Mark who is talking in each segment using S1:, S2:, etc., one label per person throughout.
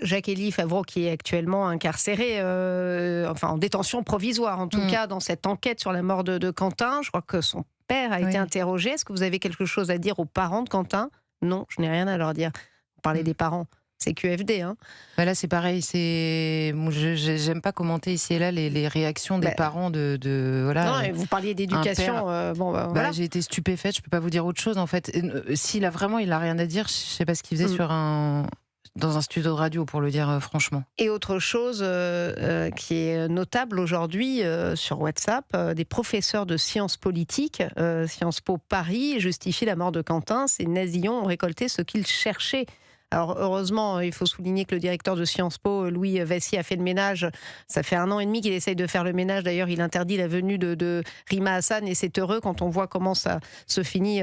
S1: Jacques-Élie Favreau, qui est actuellement incarcéré, enfin en détention provisoire, en tout cas, dans cette enquête sur la mort de Quentin. Je crois que son père a été interrogé. Est-ce que vous avez quelque chose à dire aux parents de Quentin ? Non, je n'ai rien à leur dire. Vous parlez des parents. C'est QFD, hein.
S2: Bah là, c'est pareil. J'aime pas commenter ici et là les réactions des parents voilà.
S1: Non, vous parliez d'éducation. Voilà.
S2: J'ai été stupéfaite. Je peux pas vous dire autre chose en fait. S'il a vraiment, il a rien à dire. Je sais pas ce qu'il faisait dans un studio de radio, pour le dire franchement.
S1: Et autre chose qui est notable aujourd'hui sur WhatsApp, des professeurs de sciences politiques, Sciences Po Paris, justifient la mort de Quentin. Ces nazillons ont récolté ce qu'ils cherchaient. Alors heureusement, il faut souligner que le directeur de Sciences Po, Louis Vassy, a fait le ménage. Ça fait 1 an et demi qu'il essaye de faire le ménage. D'ailleurs, il interdit la venue de Rima Hassan, et c'est heureux quand on voit comment ça se finit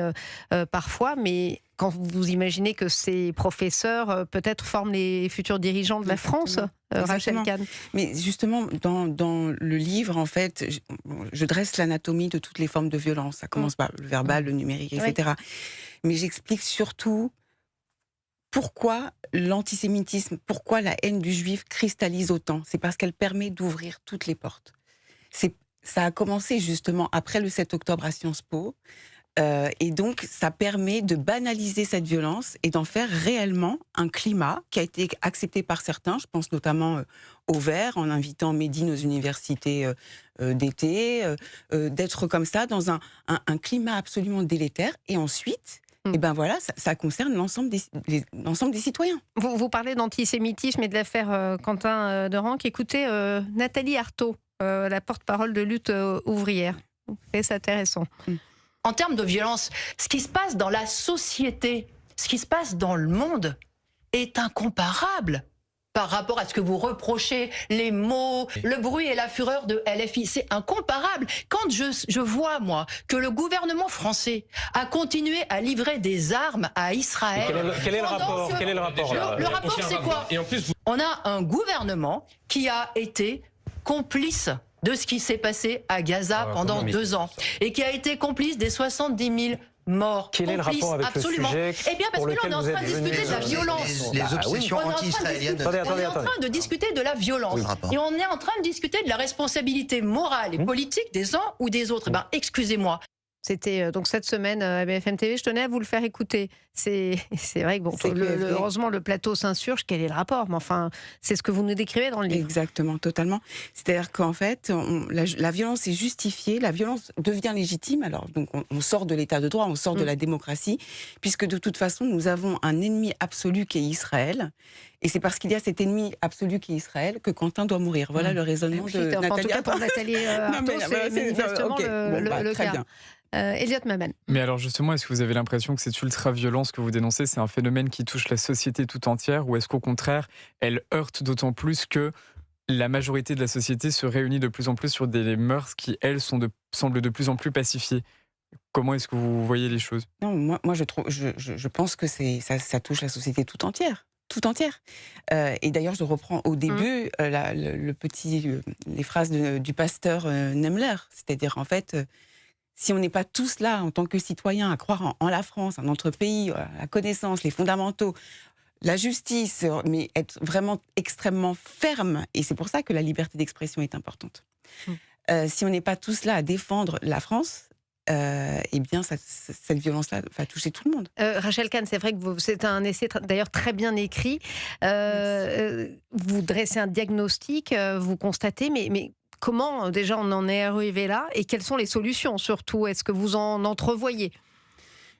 S1: parfois. Mais quand vous imaginez que ces professeurs peut-être forment les futurs dirigeants de la France, Rachel Kahn.
S3: Mais justement, dans le livre, en fait, je dresse l'anatomie de toutes les formes de violence. Ça commence par le verbal, le numérique, etc. Mais j'explique surtout pourquoi l'antisémitisme, pourquoi la haine du juif cristallise autant. C'est parce qu'elle permet d'ouvrir toutes les portes. Ça a commencé justement après le 7 octobre à Sciences Po. Et donc, ça permet de banaliser cette violence et d'en faire réellement un climat qui a été accepté par certains. Je pense notamment aux Verts, en invitant Médine aux universités d'été, d'être comme ça, dans un climat absolument délétère. Et ensuite, et ben voilà, ça concerne l'ensemble des citoyens.
S1: Vous parlez d'antisémitisme et de l'affaire Quentin de Ranc. Écoutez Nathalie Arthaud, la porte-parole de Lutte ouvrière. C'est intéressant.
S4: En termes de violence, ce qui se passe dans la société, ce qui se passe dans le monde est incomparable par rapport à ce que vous reprochez, les mots, le bruit et la fureur de LFI. C'est incomparable. Quand je vois, moi, que le gouvernement français a continué à livrer des armes à Israël...
S5: Quel est le rapport
S4: Le rapport, c'est quoi? On a un gouvernement qui a été complice de ce qui s'est passé à Gaza pendant 2 ans et qui a été complice des 70 000 morts.
S5: Quel est le rapport avec
S4: absolument.
S5: le sujet?
S4: Eh bien, parce que là, on est en train de discuter de la violence.
S6: Les obsessions anti-israéliennes.
S4: On est en train de discuter de la violence. Et on est en train de discuter de la responsabilité morale et politique des uns ou des autres. Eh bien, excusez-moi.
S1: C'était donc cette semaine à BFM TV. Je tenais à vous le faire écouter. C'est vrai que heureusement le plateau s'insurge. Quel est le rapport? Mais enfin, c'est ce que vous nous décrivez dans le livre.
S3: Exactement, totalement. C'est-à-dire qu'en fait, la violence est justifiée, la violence devient légitime. Alors, donc, on sort de l'état de droit, on sort de la démocratie, puisque de toute façon, nous avons un ennemi absolu qui est Israël. Et c'est parce qu'il y a cet ennemi absolu qui est Israël que Quentin doit mourir. Voilà le raisonnement de Nathalie.
S1: En tout cas, pour Nathalie Arthaud, c'est manifestement le
S3: très
S1: cas.
S3: bien.
S1: Elliot Maman.
S7: Mais alors justement, est-ce que vous avez l'impression que cette ultra-violence que vous dénoncez, c'est un phénomène qui touche la société tout entière, ou est-ce qu'au contraire, elle heurte d'autant plus que la majorité de la société se réunit de plus en plus sur des mœurs qui, elles, semblent de plus en plus pacifiées? Comment est-ce que vous voyez les choses?
S3: Non, moi je pense que ça touche la société tout entière. Tout entière. Et d'ailleurs, je reprends au début les phrases du pasteur Nemler. C'est-à-dire, en fait, si on n'est pas tous là, en tant que citoyens, à croire en la France, en notre pays, la connaissance, les fondamentaux, la justice, mais être vraiment extrêmement ferme, et c'est pour ça que la liberté d'expression est importante. Si on n'est pas tous là à défendre la France, eh bien, cette violence-là va toucher tout le monde.
S1: Rachel Kahn, c'est vrai que c'est un essai d'ailleurs très bien écrit. Vous dressez un diagnostic, vous constatez, mais comment déjà on en est arrivé là, et quelles sont les solutions surtout? Est-ce que vous en entrevoyez?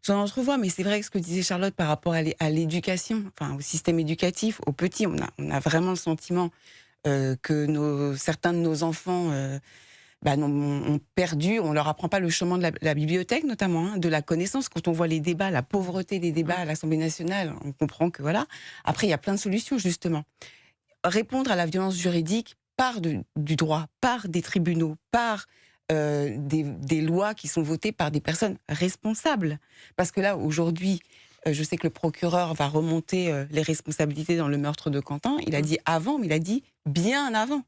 S3: J'en entrevois, mais c'est vrai que ce que disait Charlotte par rapport à l'éducation, enfin au système éducatif, aux petits, on a vraiment le sentiment que certains de nos enfants ont perdu, on leur apprend pas le chemin de la bibliothèque notamment, de la connaissance. Quand on voit les débats, la pauvreté des débats à l'Assemblée nationale, on comprend que voilà. Après, il y a plein de solutions justement. Répondre à la violence juridique par du droit, par des tribunaux, par des lois qui sont votées par des personnes responsables. Parce que là, aujourd'hui, je sais que le procureur va remonter les responsabilités dans le meurtre de Quentin. Il a dit avant, mais il a dit bien avant.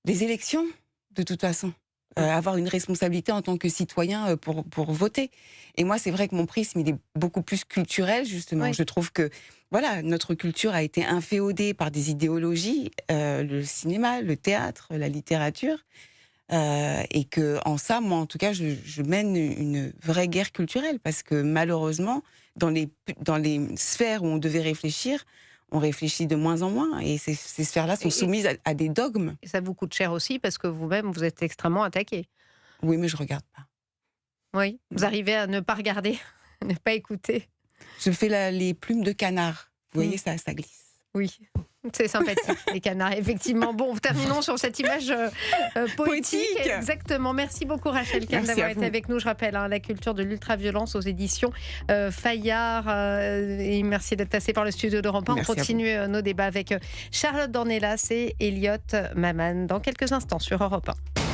S3: Les élections, de toute façon, avoir une responsabilité en tant que citoyen pour voter. Et moi, c'est vrai que mon prisme, il est beaucoup plus culturel, justement.
S1: Oui.
S3: Je trouve que, voilà, notre culture a été inféodée par des idéologies, le cinéma, le théâtre, la littérature, et que, en ça, moi, en tout cas, je mène une vraie guerre culturelle, parce que, malheureusement, dans les sphères où on devait réfléchir, on réfléchit de moins en moins, et ces sphères-là sont soumises à des dogmes.
S1: Et ça vous coûte cher aussi parce que vous-même, vous êtes extrêmement attaqué.
S3: Oui, mais je regarde pas.
S1: Oui, vous arrivez à ne pas regarder, à ne pas écouter.
S3: Je fais les plumes de canard. Vous voyez, ça glisse.
S1: Oui, c'est sympathique, les canards, effectivement. Bon, terminons sur cette image poétique.
S3: Poétique.
S1: Exactement. Merci beaucoup, Rachel Kahn,
S3: Merci
S1: d'avoir
S3: à
S1: été
S3: vous.
S1: avec nous. Je rappelle, la culture de l'ultraviolence aux éditions Fayard. Et merci d'être passé par le studio d'Europe 1. On
S3: Merci à vous.
S1: continue nos débats avec Charlotte Dornelas et Elliot Maman dans quelques instants sur Europe 1.